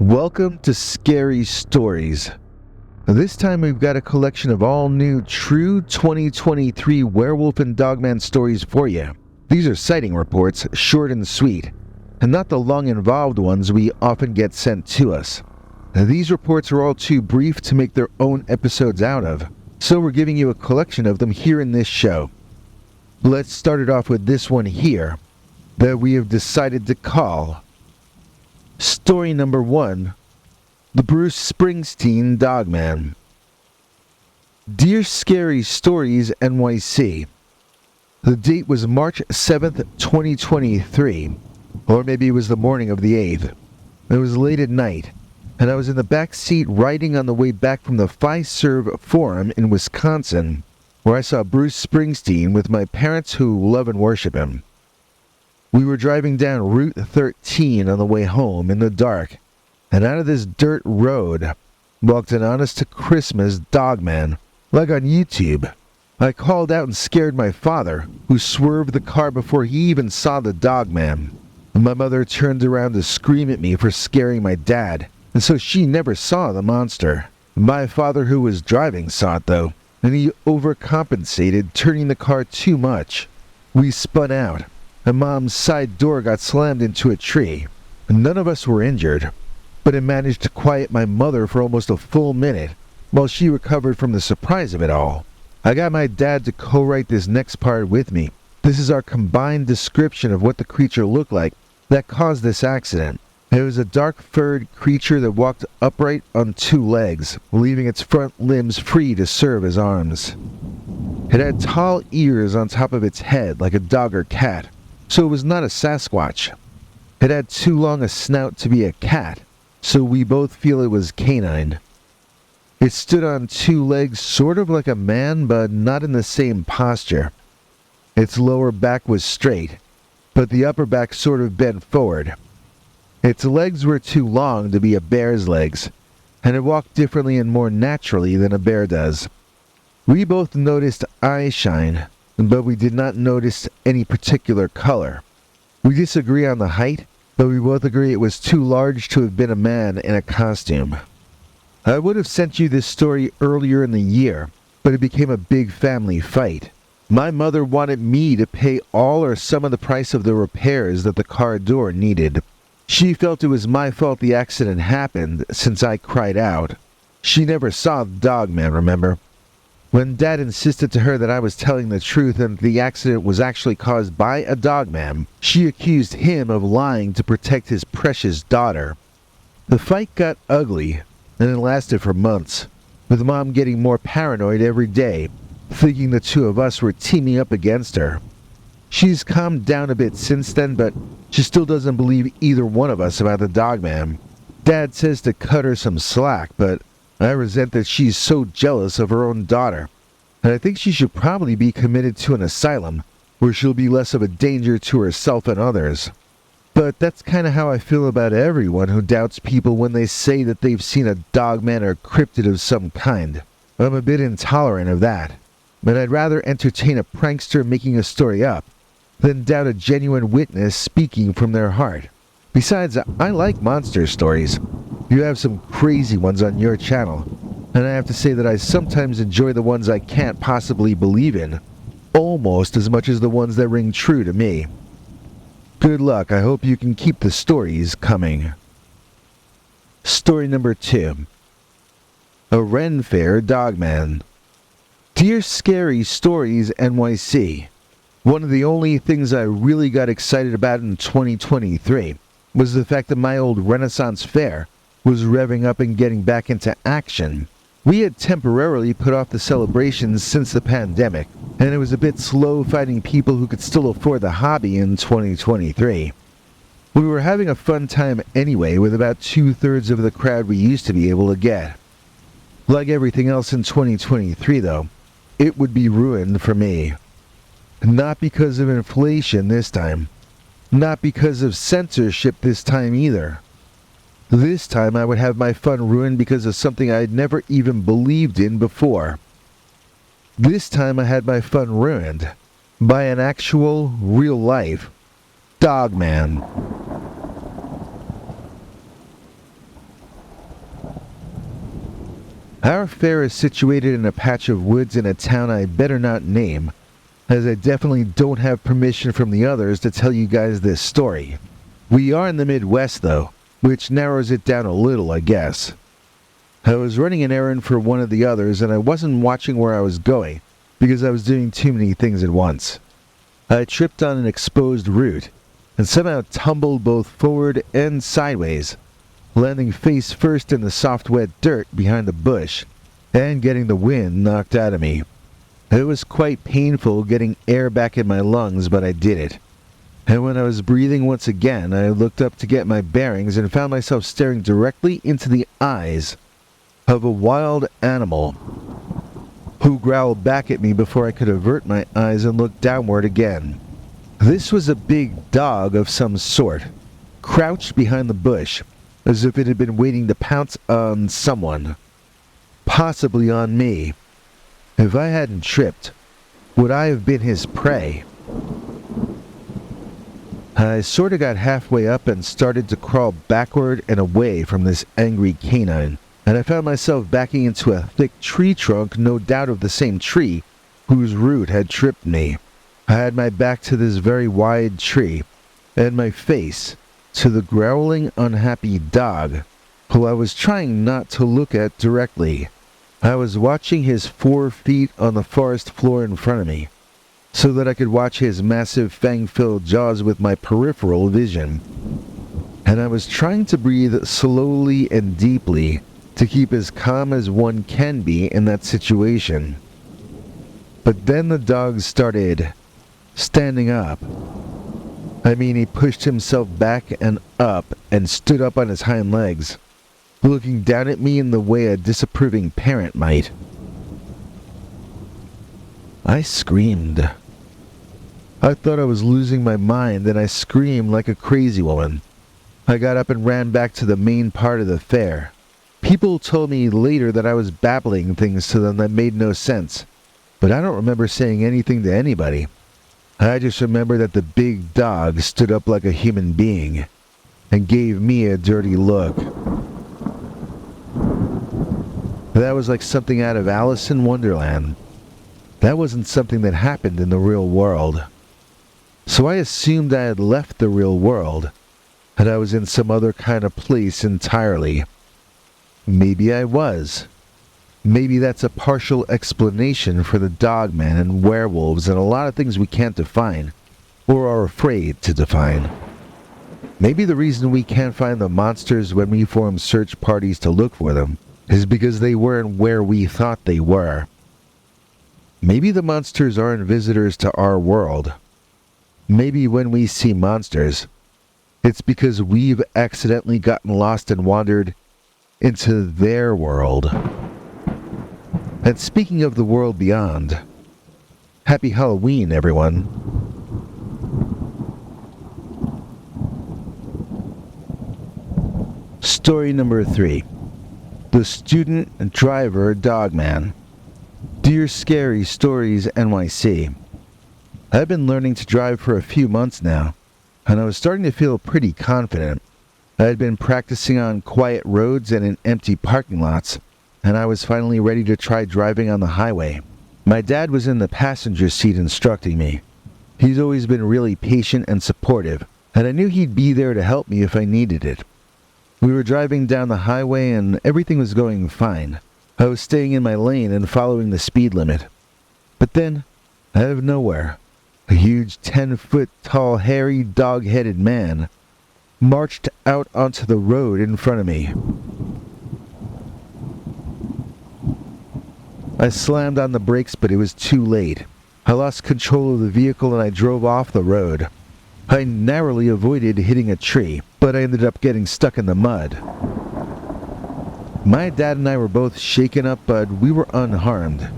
Welcome to Scary Stories. This time we've got a collection of all new true 2023 werewolf and dogman stories for you. These are sighting reports, short and sweet, and not the long involved ones we often get sent to us. These reports are all too brief to make their own episodes out of, so we're giving you a collection of them here in this show. Let's start it off with this one here that we have decided to call Story number 1, The Bruce Springsteen Dogman. Dear Scary Stories NYC, the date was March 7th, 2023, or maybe it was the morning of the 8th. It was late at night, and I was in the back seat riding on the way back from the Fiserv Forum in Wisconsin, where I saw Bruce Springsteen with my parents who love and worship him. We were driving down Route 13 on the way home in the dark, and out of this dirt road walked an honest-to-Christmas dogman, like on YouTube. I called out and scared my father, who swerved the car before he even saw the dogman. My mother turned around to scream at me for scaring my dad, and so she never saw the monster. My father, who was driving, saw it though, and he overcompensated, turning the car too much. We spun out, and Mom's side door got slammed into a tree. None of us were injured, but it managed to quiet my mother for almost a full minute while she recovered from the surprise of it all. I got my dad to co-write this next part with me. This is our combined description of what the creature looked like that caused this accident. It was a dark-furred creature that walked upright on two legs, leaving its front limbs free to serve as arms. It had tall ears on top of its head like a dog or cat, so it was not a Sasquatch. It had too long a snout to be a cat, so we both feel it was canine. It stood on two legs sort of like a man, but not in the same posture. Its lower back was straight, but the upper back sort of bent forward. Its legs were too long to be a bear's legs, and it walked differently and more naturally than a bear does. We both noticed eye shine, but we did not notice any particular color. We disagree on the height, but we both agree it was too large to have been a man in a costume. I would have sent you this story earlier in the year, but it became a big family fight. My mother wanted me to pay all or some of the price of the repairs that the car door needed. She felt it was my fault the accident happened since I cried out. She never saw the dogman, remember? When Dad insisted to her that I was telling the truth and the accident was actually caused by a dogman, she accused him of lying to protect his precious daughter. The fight got ugly, and it lasted for months, with Mom getting more paranoid every day, thinking the two of us were teaming up against her. She's calmed down a bit since then, but she still doesn't believe either one of us about the dogman. Dad says to cut her some slack, but I resent that she's so jealous of her own daughter, and I think she should probably be committed to an asylum where she'll be less of a danger to herself and others. But that's kind of how I feel about everyone who doubts people when they say that they've seen a dogman or cryptid of some kind. I'm a bit intolerant of that, but I'd rather entertain a prankster making a story up than doubt a genuine witness speaking from their heart. Besides, I like monster stories. You have some crazy ones on your channel, and I have to say that I sometimes enjoy the ones I can't possibly believe in, almost as much as the ones that ring true to me. Good luck. I hope you can keep the stories coming. Story number 2. A Ren Faire Dogman. Dear Scary Stories NYC, one of the only things I really got excited about in 2023 was the fact that my old Renaissance fair was revving up and getting back into action. We had temporarily put off the celebrations since the pandemic, and it was a bit slow finding people who could still afford the hobby in 2023. We were having a fun time anyway, with about 2/3 of the crowd we used to be able to get. Like everything else in 2023 though, it would be ruined for me. Not because of inflation this time. Not because of censorship this time either. This time I would have my fun ruined because of something I had never even believed in before. This time I had my fun ruined by an actual, real-life dogman. Our fair is situated in a patch of woods in a town I better not name, as I definitely don't have permission from the others to tell you guys this story. We are in the Midwest though, which narrows it down a little, I guess. I was running an errand for one of the others and I wasn't watching where I was going because I was doing too many things at once. I tripped on an exposed root and somehow tumbled both forward and sideways, landing face first in the soft wet dirt behind the bush and getting the wind knocked out of me. It was quite painful getting air back in my lungs, but I did it. And when I was breathing once again, I looked up to get my bearings and found myself staring directly into the eyes of a wild animal who growled back at me before I could avert my eyes and look downward again. This was a big dog of some sort, crouched behind the bush, as if it had been waiting to pounce on someone, possibly on me. If I hadn't tripped, would I have been his prey? I sorta got halfway up and started to crawl backward and away from this angry canine, and I found myself backing into a thick tree trunk, no doubt of the same tree whose root had tripped me. I had my back to this very wide tree, and my face to the growling, unhappy dog, who I was trying not to look at directly. I was watching his 4 feet on the forest floor in front of me, so that I could watch his massive fang-filled jaws with my peripheral vision. And I was trying to breathe slowly and deeply to keep as calm as one can be in that situation. But then the dog started standing up. I mean, he pushed himself back and up and stood up on his hind legs, looking down at me in the way a disapproving parent might. I screamed. I thought I was losing my mind, and I screamed like a crazy woman. I got up and ran back to the main part of the fair. People told me later that I was babbling things to them that made no sense, but I don't remember saying anything to anybody. I just remember that the big dog stood up like a human being and gave me a dirty look. That was like something out of Alice in Wonderland. That wasn't something that happened in the real world. So I assumed I had left the real world, and I was in some other kind of place entirely. Maybe I was. Maybe that's a partial explanation for the Dogman and werewolves and a lot of things we can't define, or are afraid to define. Maybe the reason we can't find the monsters when we form search parties to look for them is because they weren't where we thought they were. Maybe the monsters aren't visitors to our world. Maybe when we see monsters, it's because we've accidentally gotten lost and wandered into their world. And speaking of the world beyond, happy Halloween, everyone. Story number 3. The Student Driver Dogman. Dear Scary Stories NYC. I've been learning to drive for a few months now, and I was starting to feel pretty confident. I had been practicing on quiet roads and in empty parking lots, and I was finally ready to try driving on the highway. My dad was in the passenger seat instructing me. He's always been really patient and supportive, and I knew he'd be there to help me if I needed it. We were driving down the highway and everything was going fine. I was staying in my lane and following the speed limit. But then, out of nowhere, a huge 10-foot tall, hairy, dog-headed man marched out onto the road in front of me. I slammed on the brakes, but it was too late. I lost control of the vehicle and I drove off the road. I narrowly avoided hitting a tree, but I ended up getting stuck in the mud. My dad and I were both shaken up, but we were unharmed.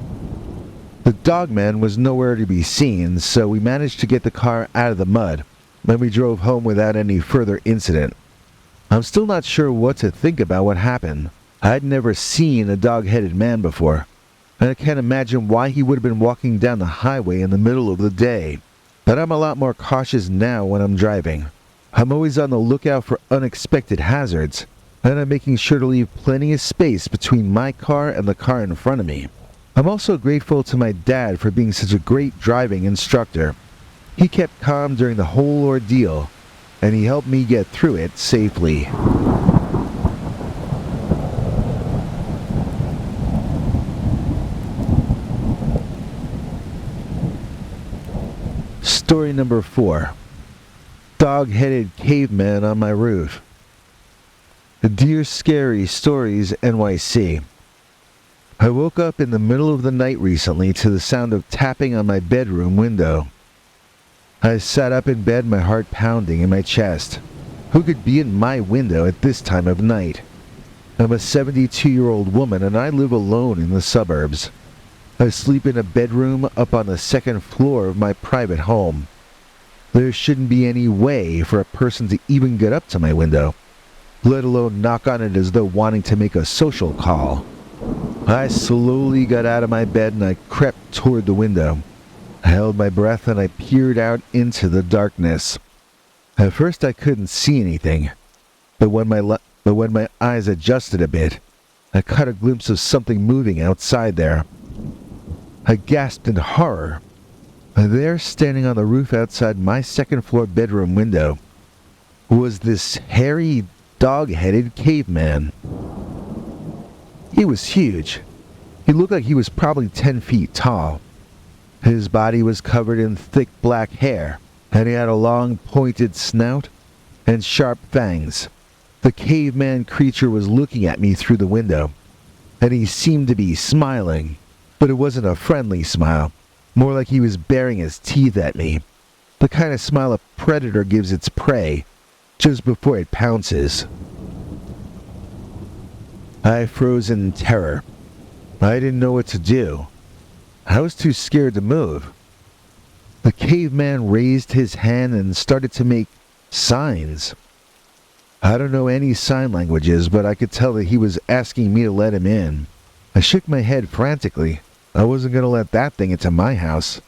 The dogman was nowhere to be seen, so we managed to get the car out of the mud, and we drove home without any further incident. I'm still not sure what to think about what happened. I'd never seen a dog-headed man before, and I can't imagine why he would have been walking down the highway in the middle of the day. But I'm a lot more cautious now when I'm driving. I'm always on the lookout for unexpected hazards, and I'm making sure to leave plenty of space between my car and the car in front of me. I'm also grateful to my dad for being such a great driving instructor. He kept calm during the whole ordeal, and he helped me get through it safely. Story number 4. Dog-headed caveman on my roof. Dear Scary Stories NYC. I woke up in the middle of the night recently to the sound of tapping on my bedroom window. I sat up in bed, my heart pounding in my chest. Who could be in my window at this time of night? I'm a 72-year-old woman and I live alone in the suburbs. I sleep in a bedroom up on the second floor of my private home. There shouldn't be any way for a person to even get up to my window, let alone knock on it as though wanting to make a social call. I slowly got out of my bed and I crept toward the window. I held my breath and I peered out into the darkness. At first I couldn't see anything, but when my eyes adjusted a bit, I caught a glimpse of something moving outside there. I gasped in horror. There, standing on the roof outside my second-floor bedroom window, was this hairy, dog-headed caveman. He was huge. He looked like he was probably 10 feet tall. His body was covered in thick black hair, and he had a long, pointed snout and sharp fangs. The caveman creature was looking at me through the window, and he seemed to be smiling. But it wasn't a friendly smile, more like he was baring his teeth at me. The kind of smile a predator gives its prey just before it pounces. I froze in terror. I didn't know what to do. I was too scared to move. The caveman raised his hand and started to make signs. I don't know any sign languages, but I could tell that he was asking me to let him in. I shook my head frantically. I wasn't going to let that thing into my house.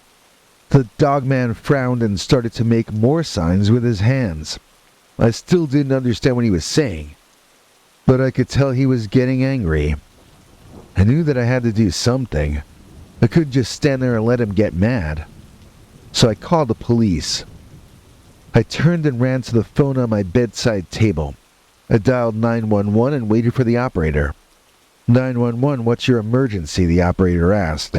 The dogman frowned and started to make more signs with his hands. I still didn't understand what he was saying, but I could tell he was getting angry. I knew that I had to do something. I couldn't just stand there and let him get mad. So I called the police. I turned and ran to the phone on my bedside table. I dialed 911 and waited for the operator. 911, what's your emergency? The operator asked.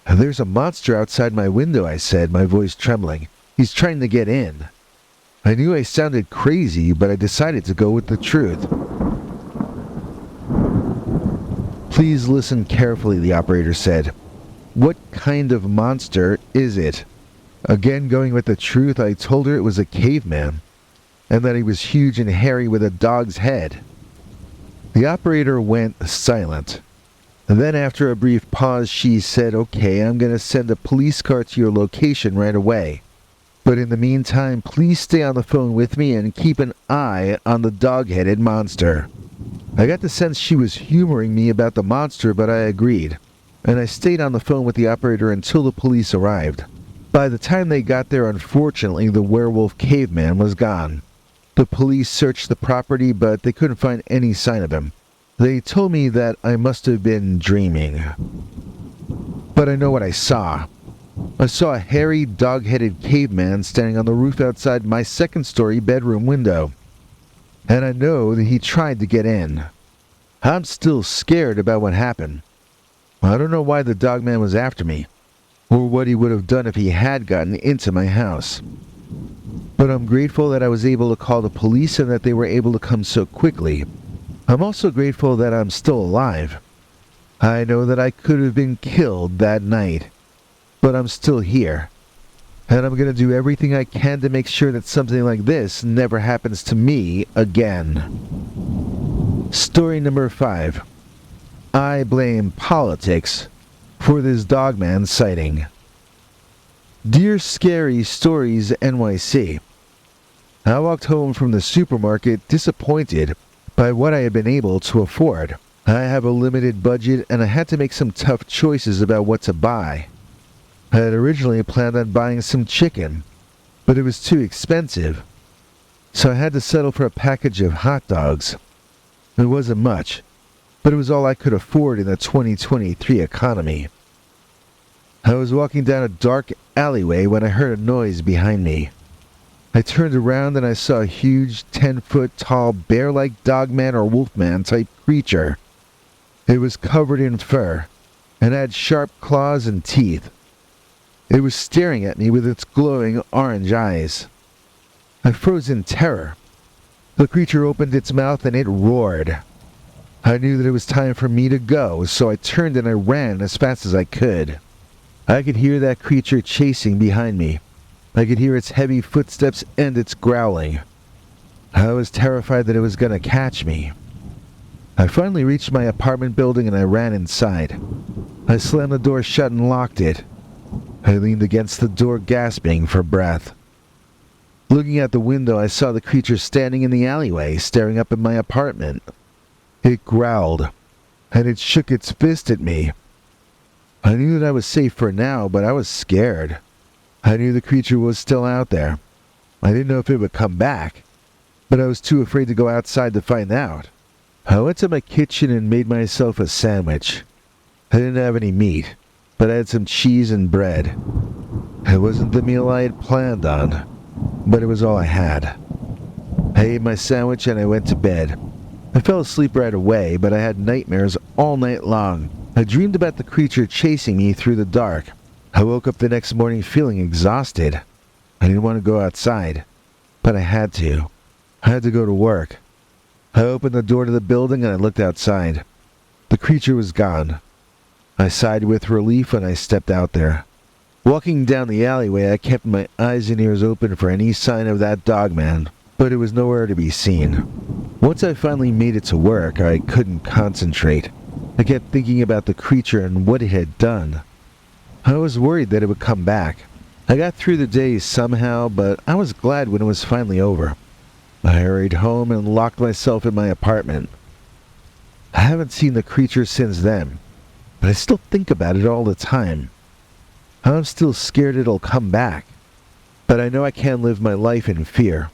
There's a monster outside my window, I said, my voice trembling. He's trying to get in. I knew I sounded crazy, but I decided to go with the truth. Please listen carefully, the operator said. What kind of monster is it? Again, going with the truth, I told her it was a caveman, and that he was huge and hairy with a dog's head. The operator went silent. And then after a brief pause, she said, okay, I'm going to send a police car to your location right away. But in the meantime, please stay on the phone with me and keep an eye on the dog-headed monster. I got the sense she was humoring me about the monster, but I agreed. And I stayed on the phone with the operator until the police arrived. By the time they got there, unfortunately, the werewolf caveman was gone. The police searched the property, but they couldn't find any sign of him. They told me that I must have been dreaming. But I know what I saw. I saw a hairy, dog-headed caveman standing on the roof outside my second-story bedroom window. And I know that he tried to get in. I'm still scared about what happened. I don't know why the dogman was after me, or what he would have done if he had gotten into my house. But I'm grateful that I was able to call the police and that they were able to come so quickly. I'm also grateful that I'm still alive. I know that I could have been killed that night, but I'm still here. And I'm going to do everything I can to make sure that something like this never happens to me again. Story number 5. I blame politics for this dogman sighting. Dear Scary Stories NYC. I walked home from the supermarket disappointed by what I had been able to afford. I have a limited budget and I had to make some tough choices about what to buy. I had originally planned on buying some chicken, but it was too expensive, so I had to settle for a package of hot dogs. It wasn't much, but it was all I could afford in the 2023 economy. I was walking down a dark alleyway when I heard a noise behind me. I turned around and I saw a huge 10-foot tall bear-like dogman or wolfman type creature. It was covered in fur and had sharp claws and teeth. It was staring at me with its glowing orange eyes. I froze in terror. The creature opened its mouth and it roared. I knew that it was time for me to go, so I turned and I ran as fast as I could. I could hear that creature chasing behind me. I could hear its heavy footsteps and its growling. I was terrified that it was going to catch me. I finally reached my apartment building and I ran inside. I slammed the door shut and locked it. I leaned against the door gasping for breath. Looking out the window, I saw the creature standing in the alleyway, staring up at my apartment. It growled, and it shook its fist at me. I knew that I was safe for now, but I was scared. I knew the creature was still out there. I didn't know if it would come back, but I was too afraid to go outside to find out. I went to my kitchen and made myself a sandwich. I didn't have any meat, but I had some cheese and bread. It wasn't the meal I had planned on, but it was all I had. I ate my sandwich and I went to bed. I fell asleep right away, but I had nightmares all night long. I dreamed about the creature chasing me through the dark. I woke up the next morning feeling exhausted. I didn't want to go outside, but I had to. I had to go to work. I opened the door to the building and I looked outside. The creature was gone. I sighed with relief when I stepped out there. Walking down the alleyway, I kept my eyes and ears open for any sign of that dogman, but it was nowhere to be seen. Once I finally made it to work, I couldn't concentrate. I kept thinking about the creature and what it had done. I was worried that it would come back. I got through the day somehow, but I was glad when it was finally over. I hurried home and locked myself in my apartment. I haven't seen the creature since then, but I still think about it all the time. I'm still scared it'll come back, but I know I can't live my life in fear.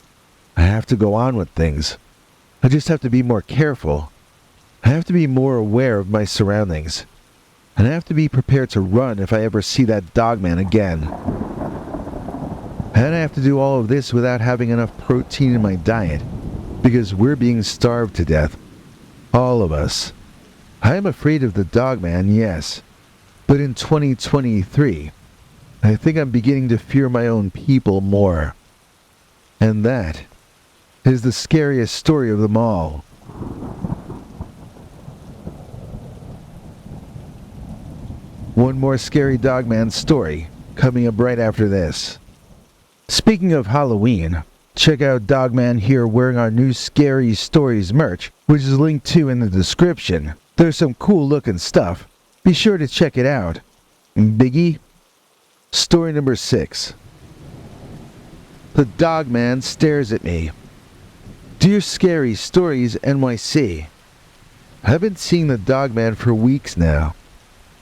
I have to go on with things. I just have to be more careful. I have to be more aware of my surroundings. And I have to be prepared to run if I ever see that dogman again. And I have to do all of this without having enough protein in my diet, because we're being starved to death. All of us. I am afraid of the dogman, yes, but in 2023, I think I'm beginning to fear my own people more. And that is the scariest story of them all. One more scary dogman story coming up right after this. Speaking of Halloween, check out Dogman here wearing our new Scary Stories merch, which is linked to in the description. There's some cool looking stuff. Be sure to check it out. Biggie? Story number 6. The Dogman Stares at Me. Dear Scary Stories NYC, I've been seeing the Dogman for weeks now.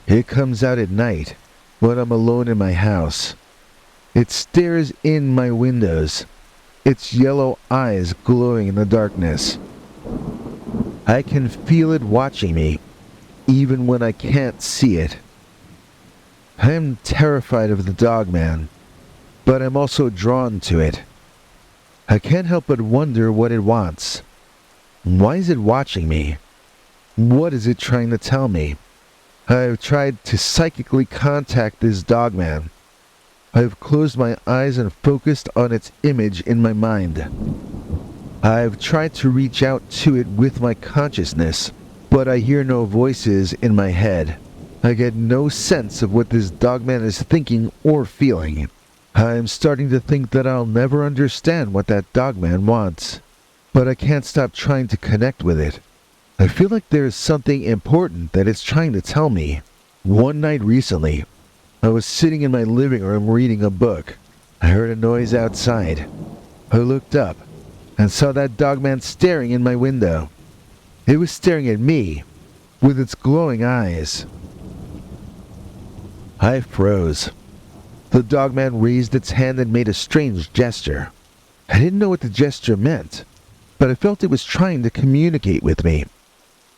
It comes out at night when I'm alone in my house. It stares in my windows, its yellow eyes glowing in the darkness. I can feel it watching me, even when I can't see it. I am terrified of the Dogman, but I'm also drawn to it. I can't help but wonder what it wants. Why is it watching me? What is it trying to tell me? I have tried to psychically contact this Dogman. I have closed my eyes and focused on its image in my mind. I have tried to reach out to it with my consciousness, but I hear no voices in my head. I get no sense of what this Dogman is thinking or feeling. I am starting to think that I'll never understand what that Dogman wants, but I can't stop trying to connect with it. I feel like there is something important that it's trying to tell me. One night recently, I was sitting in my living room reading a book. I heard a noise outside. I looked up and saw that Dogman staring in my window. It was staring at me with its glowing eyes. I froze. The Dogman raised its hand and made a strange gesture. I didn't know what the gesture meant, but I felt it was trying to communicate with me.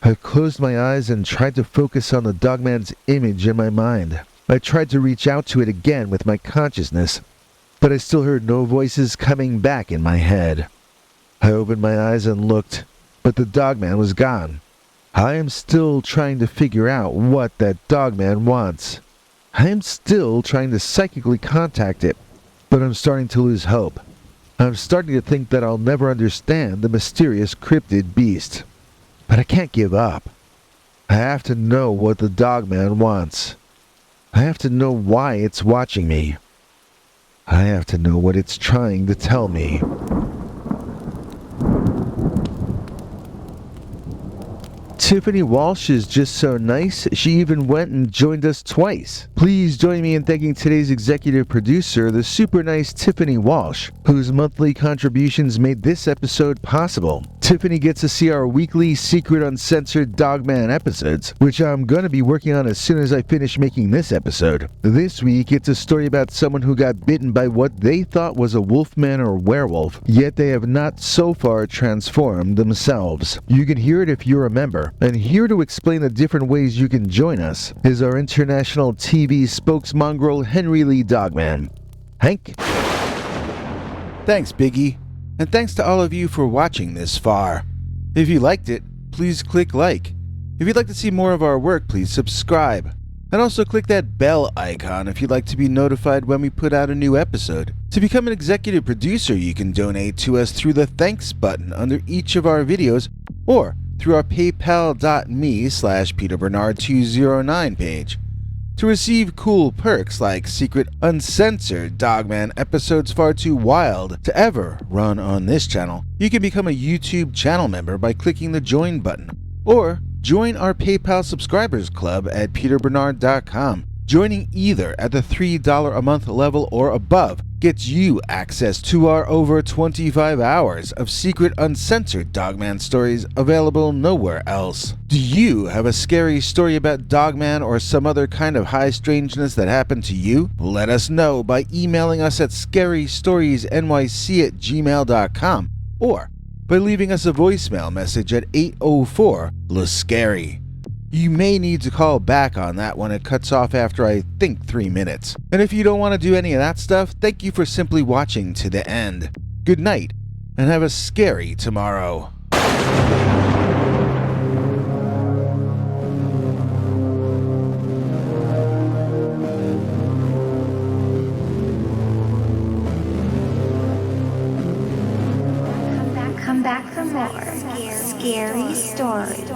I closed my eyes and tried to focus on the dogman's image in my mind. I tried to reach out to it again with my consciousness, but I still heard no voices coming back in my head. I opened my eyes and looked, but the dogman was gone. I am still trying to figure out what that dogman wants. I am still trying to psychically contact it, but I'm starting to lose hope. I'm starting to think that I'll never understand the mysterious cryptid beast. But I can't give up. I have to know what the dogman wants. I have to know why it's watching me. I have to know what it's trying to tell me. Tiffany Walsh is just so nice, she even went and joined us twice. Please join me in thanking today's executive producer, the super nice Tiffany Walsh, whose monthly contributions made this episode possible. Tiffany gets to see our weekly secret uncensored Dogman episodes, which I'm going to be working on as soon as I finish making this episode. This week, it's a story about someone who got bitten by what they thought was a wolfman or werewolf, yet they have not so far transformed themselves. You can hear it if you're a member. And here to explain the different ways you can join us is our international TV spokesmongrel Henry Lee Dogman. Hank? Thanks, Biggie. And thanks to all of you for watching this far. If you liked it, please click like. If you'd like to see more of our work, please subscribe. And also click that bell icon if you'd like to be notified when we put out a new episode. To become an executive producer, you can donate to us through the thanks button under each of our videos or through our paypal.me/PeterBernard209 page. To receive cool perks like secret uncensored Dogman episodes far too wild to ever run on this channel, you can become a YouTube channel member by clicking the join button, or join our PayPal subscribers club at peterbernard.com. Joining either at the $3 a month level or above gets you access to our over 25 hours of secret uncensored Dogman stories available nowhere else. Do you have a scary story about Dogman or some other kind of high strangeness that happened to you? Let us know by emailing us at scarystoriesnyc@gmail.com or by leaving us a voicemail message at 804-LA-SCARY. You may need to call back on that one. It cuts off after I think 3 minutes. And if you don't want to do any of that stuff, thank you for simply watching to the end. Good night, and have a scary tomorrow. Come back for more scary stories.